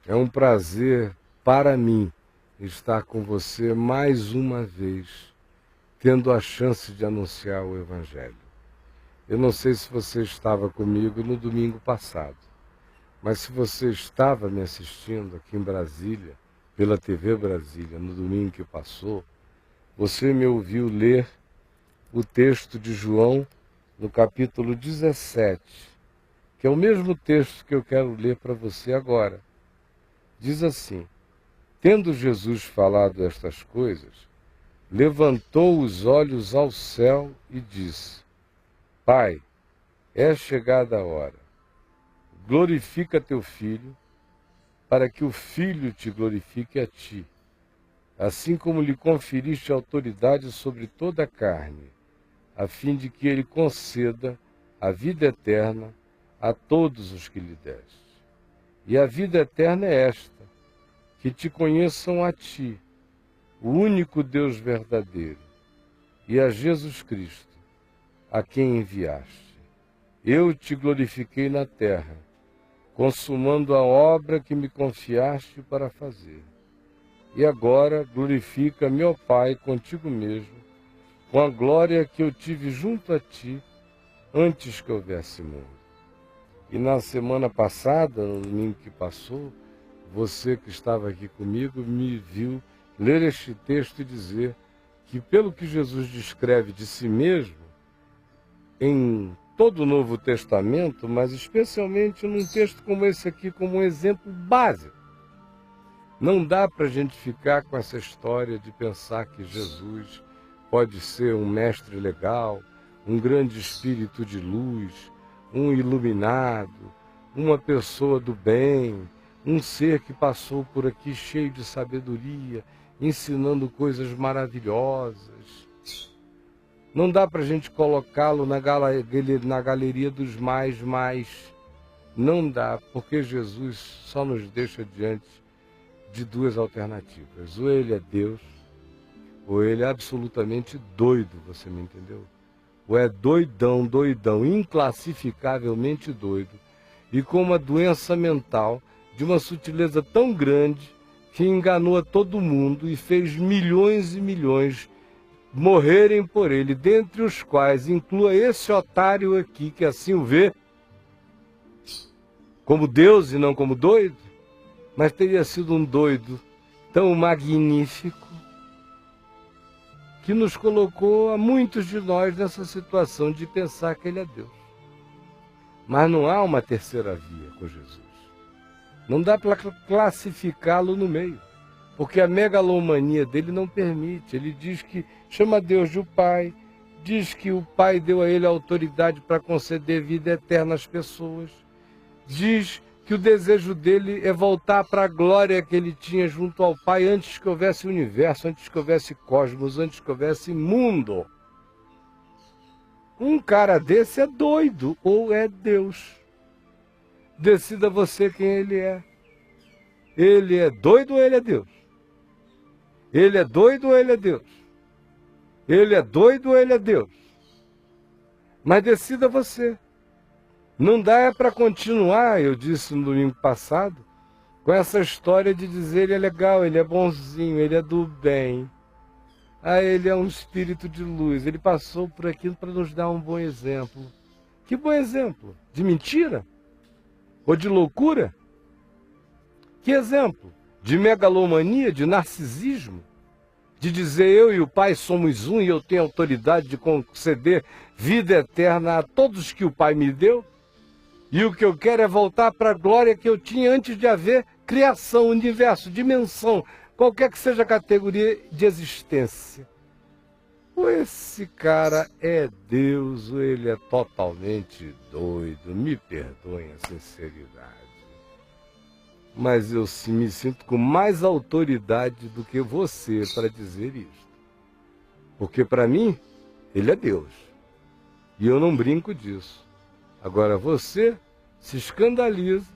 É um prazer para mim estar com você mais uma vez, tendo a chance de anunciar o Evangelho. Eu não sei se você estava comigo no domingo passado, mas se você estava me assistindo aqui em Brasília, pela TV Brasília, no domingo que passou, você me ouviu ler o texto de João no capítulo 17, que é o mesmo texto que eu quero ler para você agora. Diz assim: tendo Jesus falado estas coisas, levantou os olhos ao céu e disse: Pai, é chegada a hora. Glorifica teu Filho, para que o Filho te glorifique a ti, assim como lhe conferiste autoridade sobre toda a carne, a fim de que ele conceda a vida eterna a todos os que lhe deste. E a vida eterna é esta: que te conheçam a ti, o único Deus verdadeiro, e a Jesus Cristo, a quem enviaste. Eu te glorifiquei na terra, consumando a obra que me confiaste para fazer. E agora glorifica-me, ó Pai, contigo mesmo, com a glória que eu tive junto a ti, antes que houvesse mundo. E na semana passada, no domingo que passou, você que estava aqui comigo me viu ler este texto e dizer que, pelo que Jesus descreve de si mesmo, em todo o Novo Testamento, mas especialmente num texto como esse aqui, como um exemplo básico, não dá para a gente ficar com essa história de pensar que Jesus pode ser um mestre legal, um grande espírito de luz, um iluminado, uma pessoa do bem, um ser que passou por aqui cheio de sabedoria, ensinando coisas maravilhosas. Não dá para a gente colocá-lo na galeria dos mais. Não dá, porque Jesus só nos deixa diante de duas alternativas. Ou ele é Deus, ou ele é absolutamente doido, você me entendeu? Ou é doidão, inclassificavelmente doido, e com uma doença mental de uma sutileza tão grande que enganou a todo mundo e fez milhões e milhões morrerem por ele, dentre os quais inclua esse otário aqui, que assim o vê como Deus e não como doido, mas teria sido um doido tão magnífico que nos colocou a muitos de nós nessa situação de pensar que ele é Deus. Mas não há uma terceira via com Jesus. Não dá para classificá-lo no meio, porque a megalomania dele não permite. Ele diz que chama Deus de o Pai, diz que o Pai deu a ele a autoridade para conceder vida eterna às pessoas, diz que o desejo dele é voltar para a glória que ele tinha junto ao Pai antes que houvesse universo, antes que houvesse cosmos, antes que houvesse mundo. Um cara desse é doido ou é Deus. Decida você quem ele é. Ele é doido ou ele é Deus? Ele é doido ou ele é Deus? Ele é doido ou ele é Deus? Mas decida você. Não dá para continuar, eu disse no domingo passado, com essa história de dizer ele é legal, ele é bonzinho, ele é do bem. Ah, ele é um espírito de luz, ele passou por aqui para nos dar um bom exemplo. Que bom exemplo? De mentira? Ou de loucura? Que exemplo? De megalomania, de narcisismo? De dizer eu e o Pai somos um e eu tenho autoridade de conceder vida eterna a todos que o Pai me deu? E o que eu quero é voltar para a glória que eu tinha antes de haver criação, universo, dimensão, qualquer que seja a categoria de existência. Ou esse cara é Deus, ou ele é totalmente doido, me perdoem a sinceridade. Mas eu me sinto com mais autoridade do que você para dizer isso. Porque para mim, ele é Deus. E eu não brinco disso. Agora você se escandaliza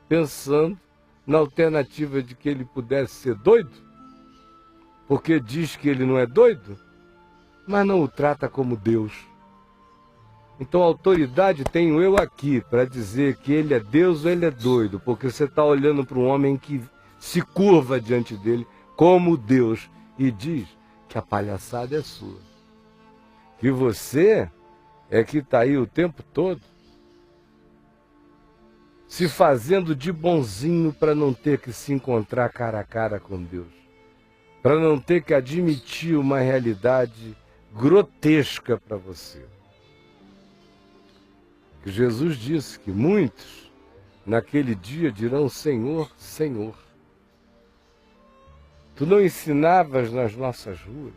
pensando na alternativa de que ele pudesse ser doido, porque diz que ele não é doido, mas não o trata como Deus. Então autoridade tenho eu aqui para dizer que ele é Deus ou ele é doido, porque você está olhando para um homem que se curva diante dele como Deus e diz que a palhaçada é sua. Que você é que está aí o tempo todo se fazendo de bonzinho para não ter que se encontrar cara a cara com Deus, para não ter que admitir uma realidade grotesca para você. Que Jesus disse que muitos naquele dia dirão: Senhor, Senhor, tu não ensinavas nas nossas ruas,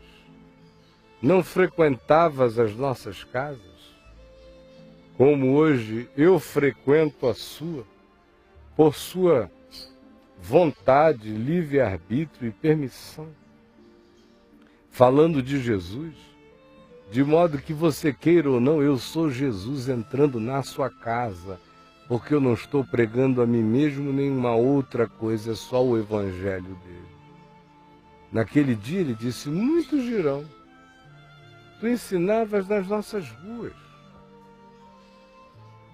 não frequentavas as nossas casas, como hoje eu frequento a sua, por sua vontade, livre-arbítrio e permissão. Falando de Jesus, de modo que você queira ou não, eu sou Jesus entrando na sua casa, porque eu não estou pregando a mim mesmo nenhuma outra coisa, é só o evangelho dele. Naquele dia ele disse: muitos dirão, tu ensinavas nas nossas ruas,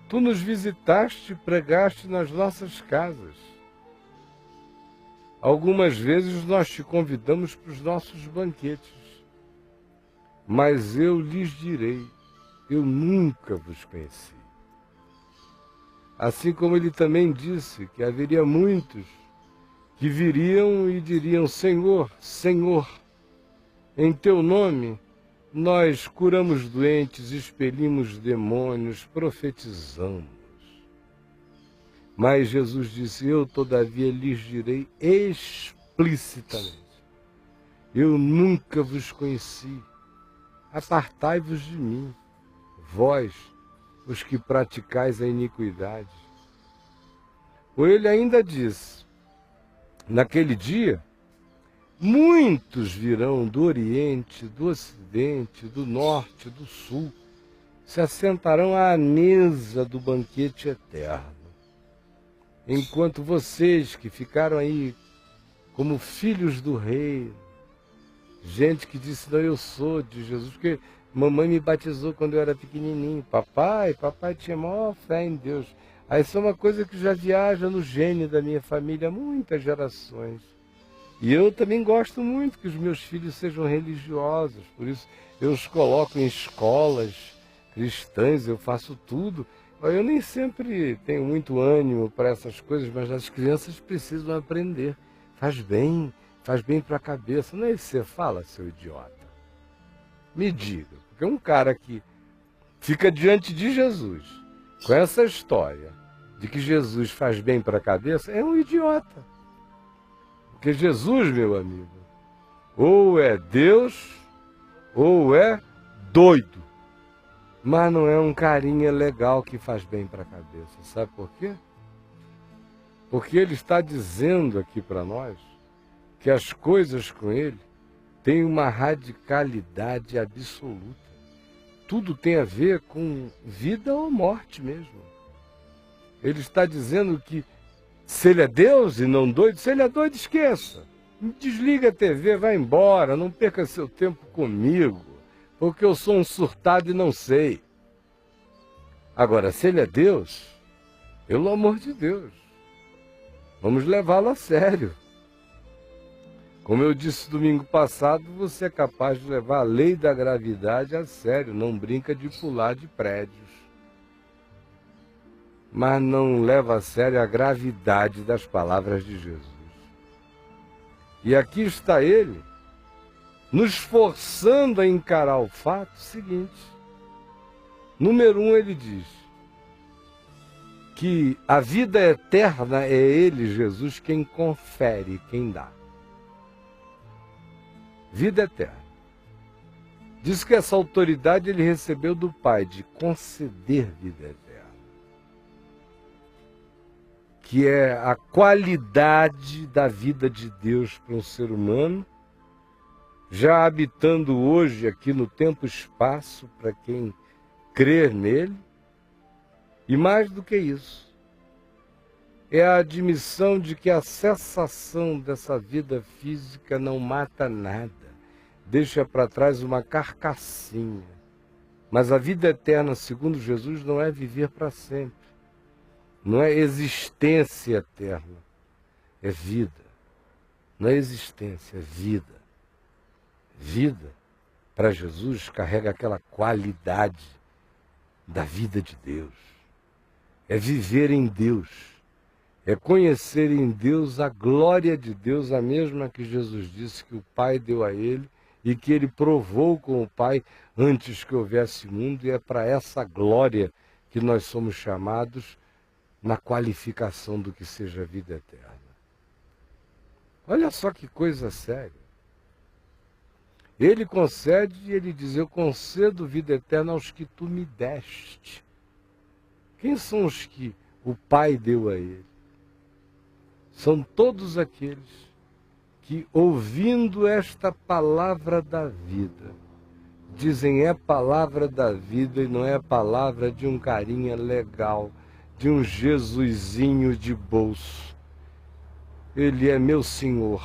tu nos visitaste e pregaste nas nossas casas. Algumas vezes nós te convidamos para os nossos banquetes, mas eu lhes direi, eu nunca vos conheci. Assim como ele também disse que haveria muitos que viriam e diriam: Senhor, Senhor, em teu nome nós curamos doentes, expelimos demônios, profetizamos. Mas Jesus disse: eu todavia lhes direi explicitamente, eu nunca vos conheci, apartai-vos de mim, vós, os que praticais a iniquidade. Ou ele ainda disse: naquele dia, muitos virão do Oriente, do Ocidente, do Norte, do Sul, se assentarão à mesa do banquete eterno. Enquanto vocês que ficaram aí como filhos do rei, gente que disse: não, eu sou de Jesus, porque mamãe me batizou quando eu era pequenininho, papai tinha maior fé em Deus. Aí isso é uma coisa que já viaja no gene da minha família há muitas gerações. E eu também gosto muito que os meus filhos sejam religiosos, por isso eu os coloco em escolas cristãs, eu faço tudo. Eu nem sempre tenho muito ânimo para essas coisas, mas as crianças precisam aprender. Faz bem para a cabeça. Não é isso que você fala, seu idiota? Me diga, porque um cara que fica diante de Jesus com essa história de que Jesus faz bem para a cabeça é um idiota. Porque Jesus, meu amigo, ou é Deus ou é doido. Mas não é um carinha legal que faz bem para a cabeça. Sabe por quê? Porque ele está dizendo aqui para nós que as coisas com ele têm uma radicalidade absoluta. Tudo tem a ver com vida ou morte mesmo. Ele está dizendo que se ele é Deus e não doido, se ele é doido, esqueça. Desliga a TV, vai embora, não perca seu tempo comigo, porque eu sou um surtado e não sei. Agora, se ele é Deus, pelo amor de Deus, vamos levá-lo a sério. Como eu disse domingo passado, você é capaz de levar a lei da gravidade a sério, não brinca de pular de prédios. Mas não leva a sério a gravidade das palavras de Jesus. E aqui está ele, nos forçando a encarar o fato seguinte. Número 1, ele diz que a vida eterna é ele, Jesus, quem confere, quem dá. Vida eterna. Diz que essa autoridade ele recebeu do Pai, de conceder vida eterna. Que é a qualidade da vida de Deus para um ser humano, já habitando hoje aqui no tempo e espaço para quem crer nele. E mais do que isso, é a admissão de que a cessação dessa vida física não mata nada, deixa para trás uma carcassinha, Mas a vida eterna, segundo Jesus, não é viver para sempre. Não é existência eterna. É vida. Não é existência, é vida. Vida, para Jesus, carrega aquela qualidade da vida de Deus. É viver em Deus. É conhecer em Deus a glória de Deus, a mesma que Jesus disse que o Pai deu a ele e que ele provou com o Pai antes que houvesse mundo, e é para essa glória que nós somos chamados na qualificação do que seja a vida eterna. Olha só que coisa séria. Ele concede e ele diz: eu concedo vida eterna aos que tu me deste. Quem são os que o Pai deu a ele? São todos aqueles que, ouvindo esta palavra da vida, dizem: é palavra da vida e não é palavra de um carinha legal, de um Jesusinho de bolso. Ele é meu Senhor.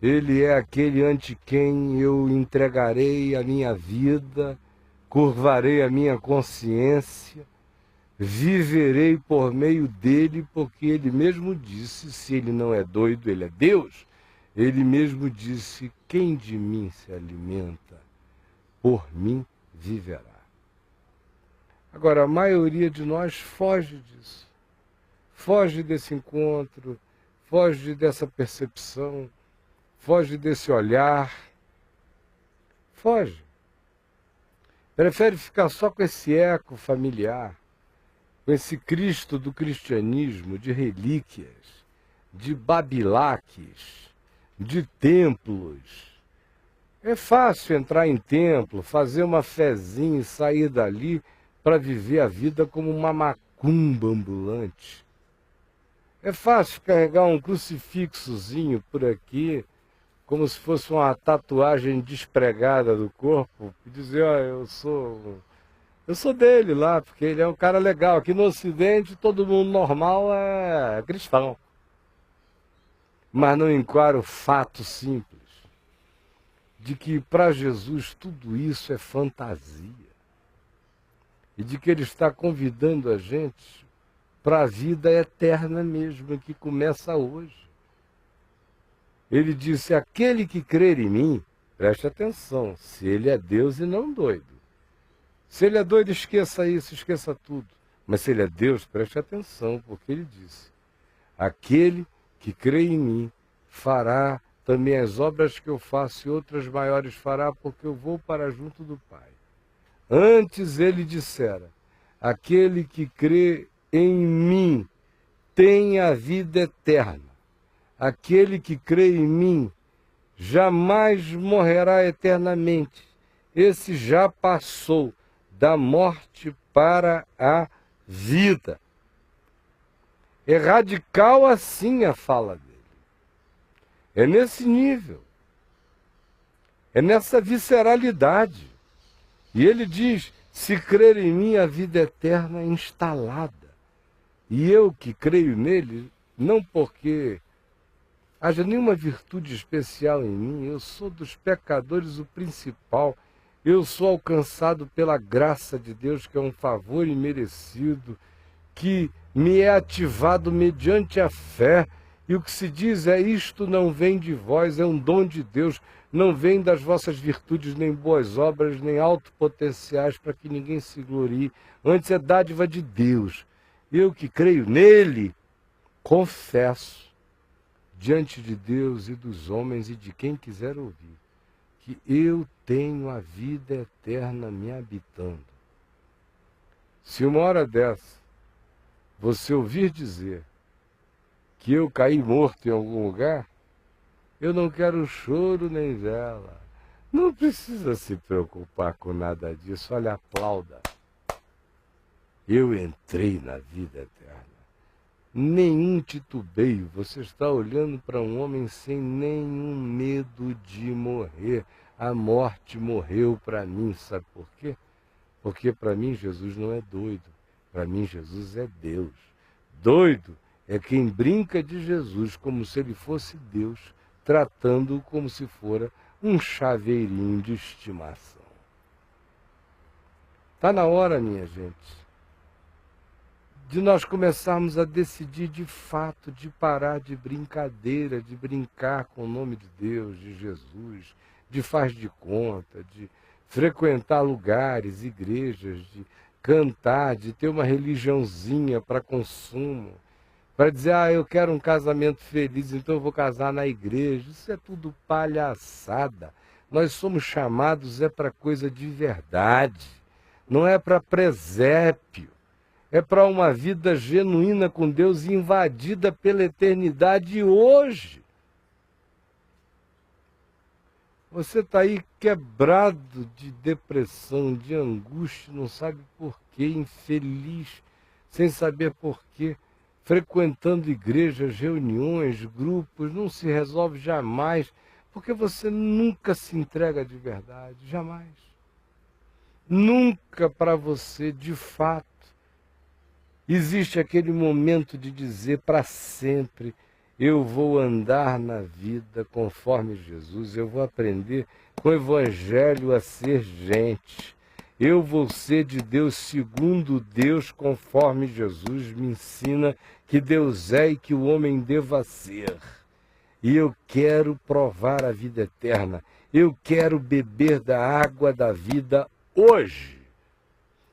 Ele é aquele ante quem eu entregarei a minha vida, curvarei a minha consciência, viverei por meio dele, porque ele mesmo disse, se ele não é doido, ele é Deus. Ele mesmo disse: quem de mim se alimenta, por mim viverá. Agora, a maioria de nós foge disso. Foge desse encontro, foge dessa percepção, foge desse olhar, foge. Prefere ficar só com esse eco familiar, com esse Cristo do cristianismo, de relíquias, de babilaques, de templos. É fácil entrar em templo, fazer uma fezinha e sair dali para viver a vida como uma macumba ambulante. É fácil carregar um crucifixozinho por aqui, como se fosse uma tatuagem despregada do corpo, e dizer: ó, eu sou dele lá, porque ele é um cara legal. Aqui no Ocidente todo mundo normal é cristão. Mas não encara o fato simples de que para Jesus tudo isso é fantasia. E de que ele está convidando a gente para a vida eterna mesmo, que começa hoje. Ele disse: aquele que crer em mim, preste atenção, se ele é Deus e não doido. Se ele é doido, esqueça isso, esqueça tudo. Mas se ele é Deus, preste atenção, porque ele disse: aquele que crê em mim fará também as obras que eu faço e outras maiores fará, porque eu vou para junto do Pai. Antes ele dissera: aquele que crê em mim tem a vida eterna. Aquele que crê em mim jamais morrerá eternamente. Esse já passou da morte para a vida. É radical assim a fala dele. É nesse nível. É nessa visceralidade. E ele diz: se crer em mim, a vida eterna é instalada. E eu que creio nele, não porque haja nenhuma virtude especial em mim, eu sou dos pecadores o principal, eu sou alcançado pela graça de Deus, que é um favor imerecido, que me é ativado mediante a fé, e o que se diz é: isto não vem de vós, é um dom de Deus, não vem das vossas virtudes, nem boas obras, nem autopotenciais, para que ninguém se glorie, antes é dádiva de Deus. Eu que creio nele, confesso, diante de Deus e dos homens e de quem quiser ouvir, que eu tenho a vida eterna me habitando. Se uma hora dessa você ouvir dizer que eu caí morto em algum lugar, eu não quero choro nem vela. Não precisa se preocupar com nada disso. Olha, aplauda. Eu entrei na vida eterna. Nenhum titubeio. Você está olhando para um homem sem nenhum medo de morrer. A morte morreu para mim. Sabe por quê? Porque para mim Jesus não é doido. Para mim Jesus é Deus. Doido é quem brinca de Jesus como se ele fosse Deus, tratando-o como se fora um chaveirinho de estimação. Está na hora, minha gente, de nós começarmos a decidir de fato, de parar de brincadeira, de brincar com o nome de Deus, de Jesus, de faz de conta, de frequentar lugares, igrejas, de cantar, de ter uma religiãozinha para consumo, para dizer, eu quero um casamento feliz, então eu vou casar na igreja. Isso é tudo palhaçada. Nós somos chamados para coisa de verdade, não é para presépio. É para uma vida genuína com Deus, invadida pela eternidade hoje. Você está aí quebrado de depressão, de angústia, não sabe por quê, infeliz, sem saber por quê, frequentando igrejas, reuniões, grupos, não se resolve jamais, porque você nunca se entrega de verdade, jamais. Nunca para você, de fato, existe aquele momento de dizer para sempre, eu vou andar na vida conforme Jesus, eu vou aprender com o Evangelho a ser gente, eu vou ser de Deus segundo Deus, conforme Jesus me ensina que Deus é e que o homem deva ser. E eu quero provar a vida eterna, eu quero beber da água da vida hoje,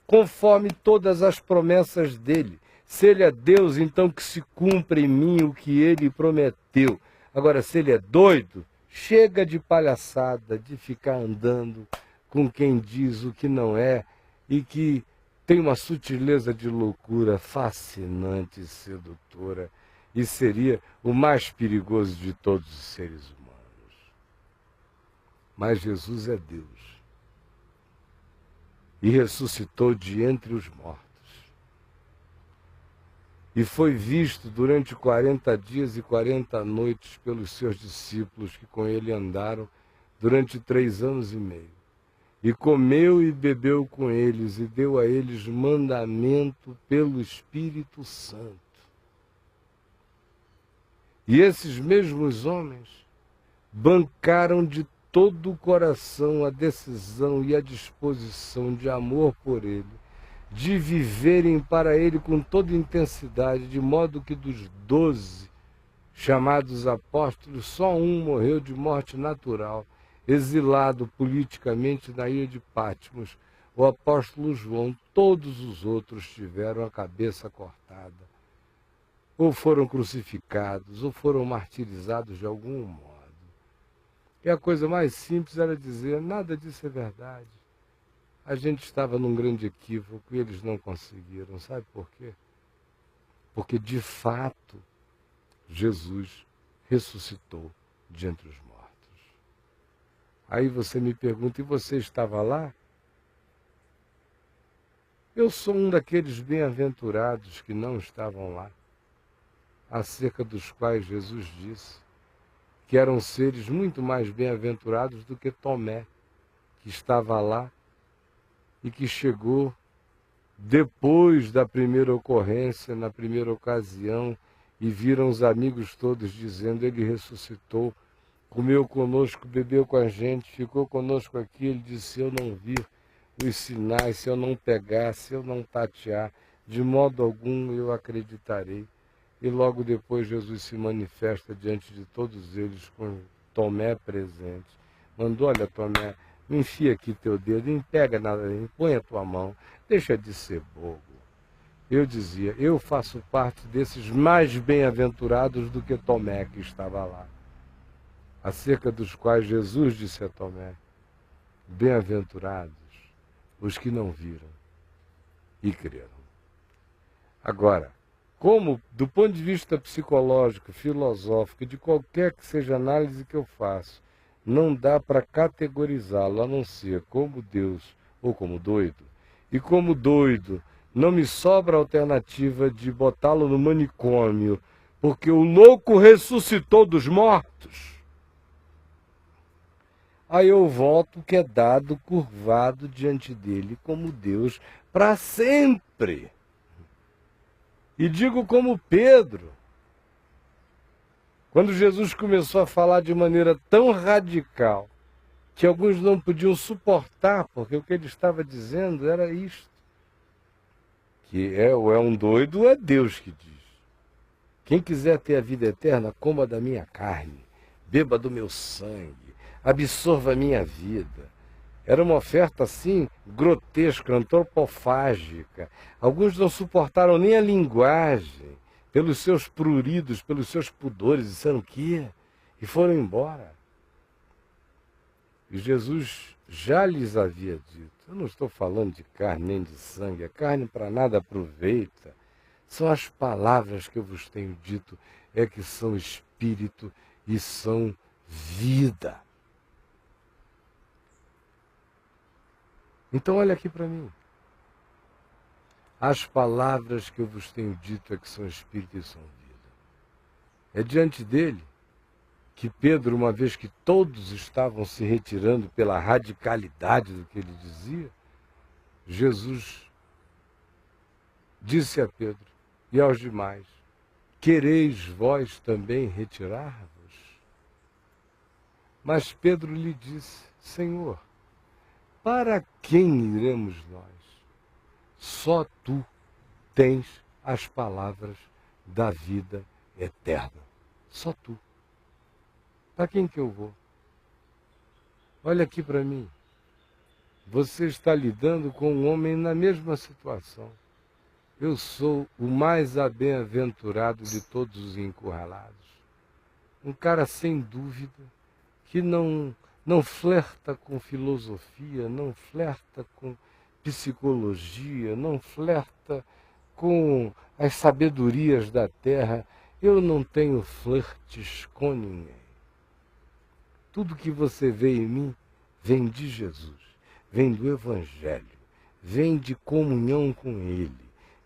conforme todas as promessas dele. Se ele é Deus, então que se cumpra em mim o que ele prometeu. Agora, se ele é doido, chega de palhaçada, de ficar andando com quem diz o que não é e que tem uma sutileza de loucura fascinante e sedutora e seria o mais perigoso de todos os seres humanos. Mas Jesus é Deus e ressuscitou de entre os mortos. E foi visto durante 40 dias e 40 noites pelos seus discípulos que com ele andaram durante 3 anos e meio. E comeu e bebeu com eles e deu a eles mandamento pelo Espírito Santo. E esses mesmos homens bancaram de todo o coração a decisão e a disposição de amor por ele, de viverem para ele com toda intensidade, de modo que dos 12 chamados apóstolos, só um morreu de morte natural, exilado politicamente na ilha de Patmos, o apóstolo João. Todos os outros tiveram a cabeça cortada, ou foram crucificados, ou foram martirizados de algum modo. E a coisa mais simples era dizer, nada disso é verdade. A gente estava num grande equívoco e eles não conseguiram. Sabe por quê? Porque, de fato, Jesus ressuscitou de entre os mortos. Aí você me pergunta, e você estava lá? Eu sou um daqueles bem-aventurados que não estavam lá, acerca dos quais Jesus disse que eram seres muito mais bem-aventurados do que Tomé, que estava lá e que chegou depois da primeira ocorrência, na primeira ocasião, e viram os amigos todos dizendo, ele ressuscitou, comeu conosco, bebeu com a gente, ficou conosco aqui. Ele disse, se eu não vir os sinais, se eu não pegar, se eu não tatear, de modo algum eu acreditarei. E logo depois Jesus se manifesta diante de todos eles com Tomé presente. Mandou, olha Tomé, enfia aqui teu dedo, pega nada, põe a tua mão, deixa de ser bobo. Eu dizia, eu faço parte desses mais bem-aventurados do que Tomé, que estava lá, acerca dos quais Jesus disse a Tomé, bem-aventurados os que não viram e creram. Agora, como, do ponto de vista psicológico, filosófico, de qualquer que seja a análise que eu faço, não dá para categorizá-lo, a não ser como Deus ou como doido. E como doido, não me sobra a alternativa de botá-lo no manicômio, porque o louco ressuscitou dos mortos. Aí eu volto quedado, curvado diante dele como Deus para sempre. E digo como Pedro, quando Jesus começou a falar de maneira tão radical que alguns não podiam suportar, porque o que ele estava dizendo era isto, que ou é um doido ou é Deus que diz. Quem quiser ter a vida eterna, coma da minha carne, beba do meu sangue, absorva a minha vida. Era uma oferta assim, grotesca, antropofágica. Alguns não suportaram nem a linguagem, pelos seus pruridos, pelos seus pudores, disseram que e foram embora. E Jesus já lhes havia dito, eu não estou falando de carne nem de sangue, a carne para nada aproveita. São as palavras que eu vos tenho dito, é que são espírito e são vida. Então olha aqui para mim. As palavras que eu vos tenho dito é que são espírito e são vida. É diante dele que Pedro, uma vez que todos estavam se retirando pela radicalidade do que ele dizia, Jesus disse a Pedro e aos demais, quereis vós também retirar-vos? Mas Pedro lhe disse, Senhor, para quem iremos nós? Só tu tens as palavras da vida eterna. Só tu. Para quem que eu vou? Olha aqui para mim. Você está lidando com um homem na mesma situação. Eu sou o mais bem-aventurado de todos os encurralados. Um cara sem dúvida, que não flerta com filosofia, não flerta com psicologia, não flerta com as sabedorias da terra. Eu não tenho flertes com ninguém. Tudo que você vê em mim vem de Jesus, vem do Evangelho, vem de comunhão com Ele,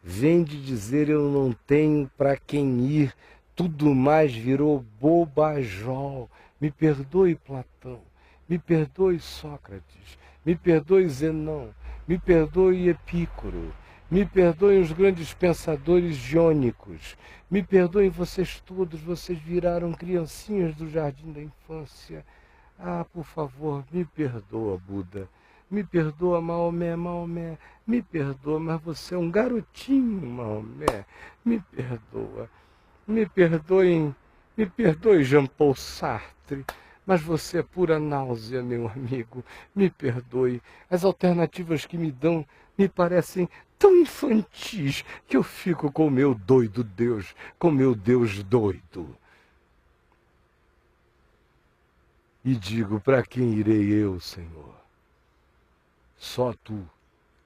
vem de dizer eu não tenho para quem ir, tudo mais virou bobajol. Me perdoe Platão, me perdoe Sócrates, me perdoe Zenão, me perdoe Epícoro, me perdoem os grandes pensadores jônicos, me perdoem vocês todos, vocês viraram criancinhas do jardim da infância. Ah, por favor, me perdoa, Buda, me perdoa, Maomé, me perdoa, mas você é um garotinho, Maomé, me perdoa, me perdoe, Jean-Paul Sartre, mas você é pura náusea, meu amigo, me perdoe, as alternativas que me dão me parecem tão infantis que eu fico com o meu doido Deus, com meu Deus doido. E digo, para quem irei eu, Senhor? Só tu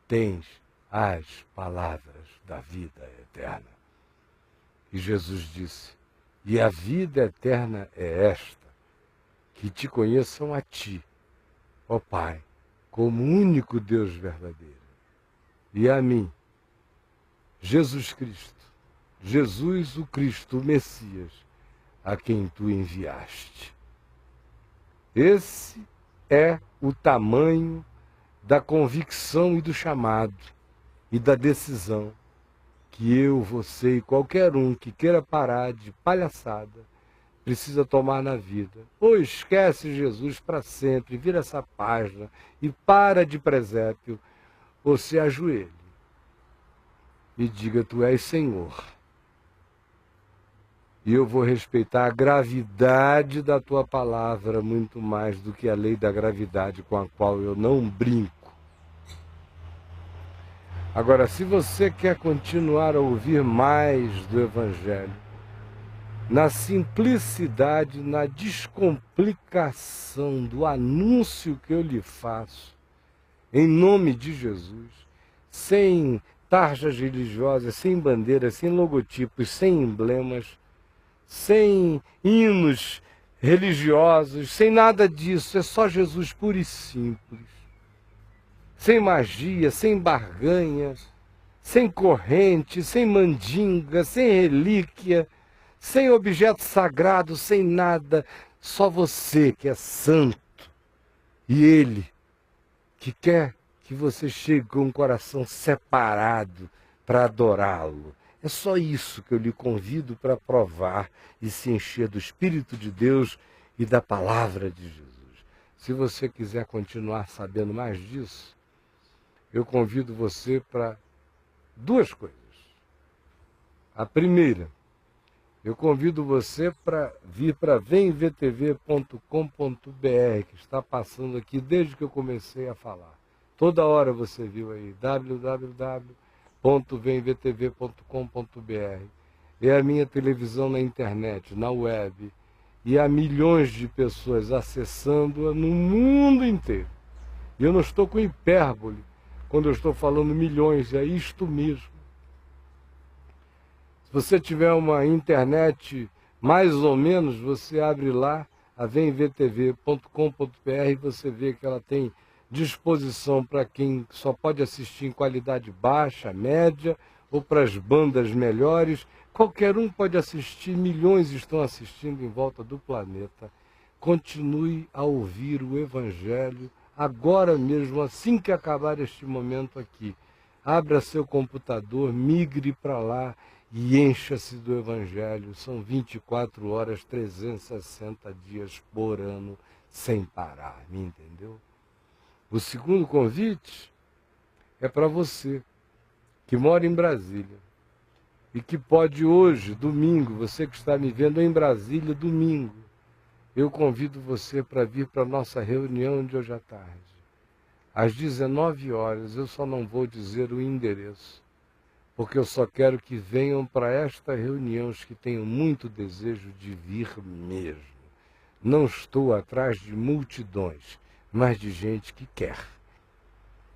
tens as palavras da vida eterna. E Jesus disse, e a vida eterna é esta, que te conheçam a ti, ó Pai, como único Deus verdadeiro, e a mim, Jesus Cristo, Jesus o Cristo, o Messias, a quem tu enviaste. Esse é o tamanho da convicção e do chamado e da decisão que eu, você e qualquer um que queira parar de palhaçada precisa tomar na vida. Ou esquece Jesus para sempre, vira essa página e para de presépio, ou se ajoelhe e diga, tu és Senhor. E eu vou respeitar a gravidade da tua palavra muito mais do que a lei da gravidade com a qual eu não brinco. Agora, se você quer continuar a ouvir mais do Evangelho, na simplicidade, na descomplicação do anúncio que eu lhe faço, em nome de Jesus, sem tarjas religiosas, sem bandeiras, sem logotipos, sem emblemas, sem hinos religiosos, sem nada disso, é só Jesus puro e simples. Sem magia, sem barganha, sem corrente, sem mandinga, sem relíquia, sem objeto sagrado, sem nada, só você que é santo. E Ele que quer que você chegue com um coração separado para adorá-lo. É só isso que eu lhe convido para provar e se encher do Espírito de Deus e da palavra de Jesus. Se você quiser continuar sabendo mais disso, eu convido você para duas coisas. A primeira, eu convido você para vir para vemvtv.com.br, que está passando aqui desde que eu comecei a falar. Toda hora você viu aí, www.vemvtv.com.br. É a minha televisão na internet, na web. E há milhões de pessoas acessando-a no mundo inteiro. E eu não estou com hipérbole quando eu estou falando milhões, é isto mesmo. Se você tiver uma internet mais ou menos, você abre lá a vemvtv.com.br e você vê que ela tem disposição para quem só pode assistir em qualidade baixa, média, ou para as bandas melhores. Qualquer um pode assistir, milhões estão assistindo em volta do planeta. Continue a ouvir o Evangelho agora mesmo, assim que acabar este momento aqui. Abra seu computador, migre para lá e encha-se do Evangelho. São 24 horas, 360 dias por ano, sem parar, me entendeu? O segundo convite é para você, que mora em Brasília, e que pode hoje, domingo, você que está me vendo em Brasília, domingo, eu convido você para vir para a nossa reunião de hoje à tarde. Às 19 horas, eu só não vou dizer o endereço, porque eu só quero que venham para esta reunião os que tenham muito desejo de vir mesmo. Não estou atrás de multidões, mas de gente que quer.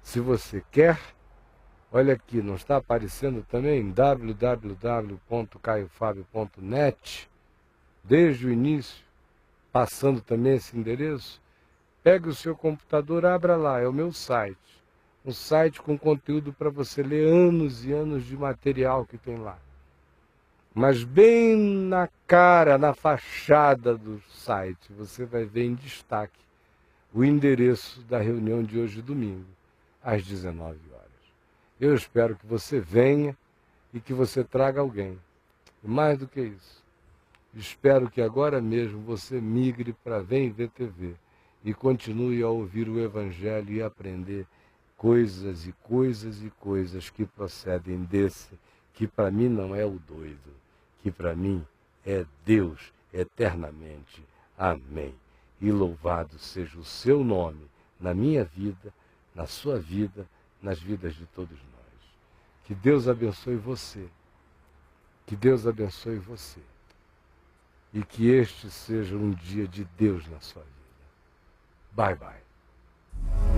Se você quer, olha aqui, não está aparecendo também www.caiofabio.net, desde o início, passando também esse endereço? Pegue o seu computador, abra lá, é o meu site. Um site com conteúdo para você ler anos e anos de material que tem lá. Mas bem na cara, na fachada do site, você vai ver em destaque o endereço da reunião de hoje, domingo, às 19 horas. Eu espero que você venha e que você traga alguém. E mais do que isso, espero que agora mesmo você migre para VemVTV e continue a ouvir o Evangelho e aprender coisas e coisas e coisas que procedem desse, que para mim não é o doido, que para mim é Deus eternamente. Amém. E louvado seja o seu nome na minha vida, na sua vida, nas vidas de todos nós. Que Deus abençoe você. Que Deus abençoe você. E que este seja um dia de Deus na sua vida. Bye, bye.